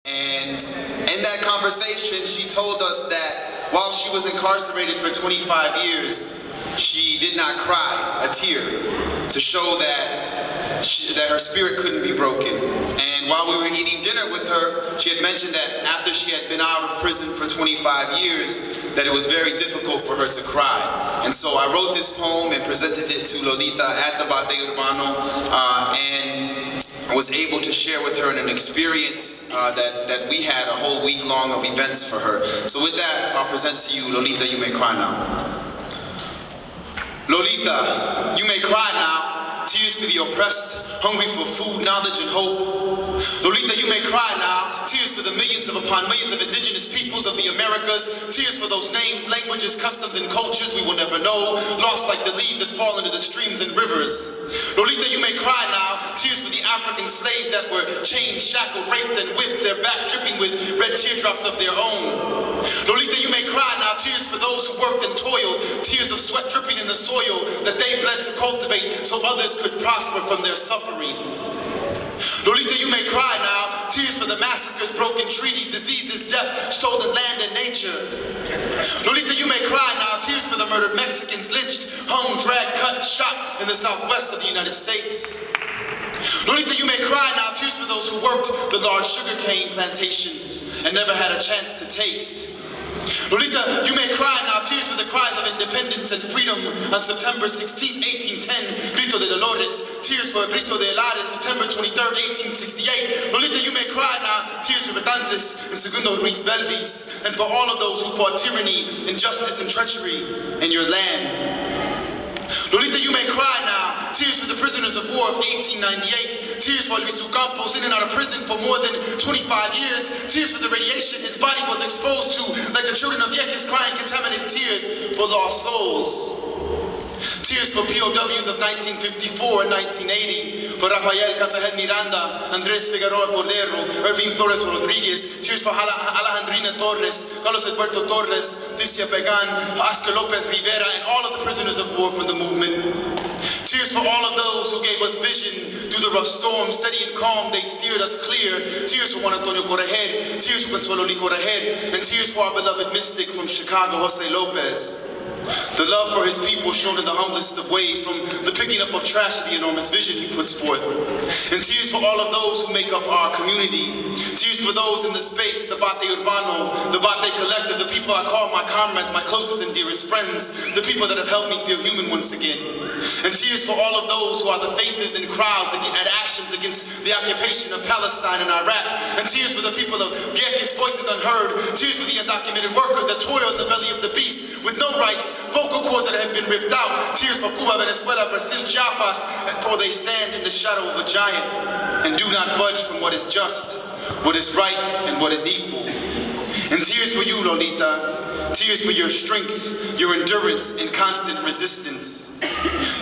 And in that conversation, she told us that while she was incarcerated for 25 years, she did not cry a tear to show that her spirit couldn't be broken. And while we were eating dinner with her, she had mentioned that after she had been out of prison for 25 years, that it was very difficult for her to cry. And so I wrote this poem and presented it to Lolita at the Batey Urbano, and was able to share with her an experience that we had a whole week long of events for her. So with that, I'll present to you Lolita, You May Cry Now. Lolita, you may cry now, tears for the oppressed, hungry for food, knowledge, and hope. Lolita, you may cry now, tears for the millions upon millions of indigenous peoples of the Americas, tears for those names, languages, customs, and cultures we will never know, lost like the leaves that fall into the streams and rivers. Lolita, you may cry now, tears for the African slaves that were chained, shackled, raped, and whipped, their backs dripping with red teardrops of their own. Lolita, you may cry now, tears for those who worked and toiled, tears of sweat dripping in the soil that they bled to cultivate so others could prosper from their suffering. Lolita, you may cry now, tears for the massacres, broken treaties, diseases, death, stolen land and nature. Lolita, you may cry now, tears for the murdered Mexicans, lynched, hung, dragged, cut, shot in the southwest of the United States. Lolita, you may cry now, tears for those who worked the large sugarcane plantations and never had a chance to taste. Lolita, you may cry now, tears for the cries of independence and freedom on September 16, 1810, Grito de Dolores, tears for Grito de Lares, September 23, 1868. Lolita, you may cry now, tears for Betances and Segundo Ruiz Belvis, and for all of those who fought tyranny, injustice, and treachery in your land. Lolita, you may cry now, tears for the prisoners of war of 1898, tears for Luis Campos in and out of prison for more than 25 years, tears for the radiation his body was exposed to, like the children of Reyes crying contaminated tears for lost souls. Tears for POWs of 1954 and 1980, for Rafael Casahet Miranda, Andrés Figueroa Cordero, Irving Torres Rodriguez, tears for Alejandrina Torres, Carlos Eduardo Torres, Licia Pegan, Oscar Lopez Rivera, and all of the prisoners of war from the movement. Tears for all of those who gave us vision through the rough storm, steady and calm, they steered us clear. Tears for Juan Antonio Correger, tears for Consuelo Lee Correger, and tears for our beloved mystic from Chicago, Jose Lopez. The love for his people shown in the humblest of ways, from the picking up of trash to the enormous vision he puts forth. And tears for all of those who make up our community. Tears for those in the space, the Batey Urbano, the Batey Collective, the people I call my comrades, my closest and dearest friends, the people that have helped me feel human once again. And tears for all of those who are the faces and crowds that had actions against the occupation of Palestine and Iraq. And tears for the people of Vieques voices unheard. Tears for the undocumented workers that toil in the belly of the beast with no rights, vocal cords that have been ripped out. Tears for Cuba, Venezuela, Brazil, Chiapas, for they stand in the shadow of a giant and do not budge from what is just, what is right, and what is equal. And tears for you, Lolita, tears for your strength, your endurance, and constant resistance.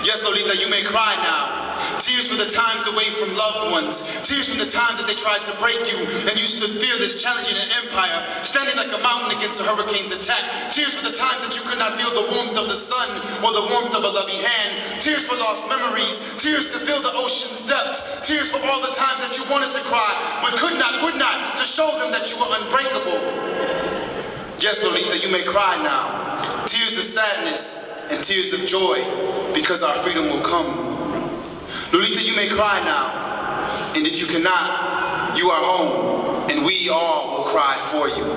Yes, Lolita, you may cry now. Tears for the times away from loved ones. Tears from the times that they tried to break you and you stood fearless, challenging an empire, standing like a mountain against a hurricane's attack. Tears for the times that you could not feel the warmth of the sun or the warmth of a loving hand. Tears for lost memories. Tears to fill the ocean's depths. Tears for all the times that you wanted to cry but could not, would not, to show them that you were unbreakable. Yes, Lolita, you may cry now. Tears of sadness and tears of joy, because our freedom will come. Lolita, you may cry now, and if you cannot, you are home, and we all will cry for you.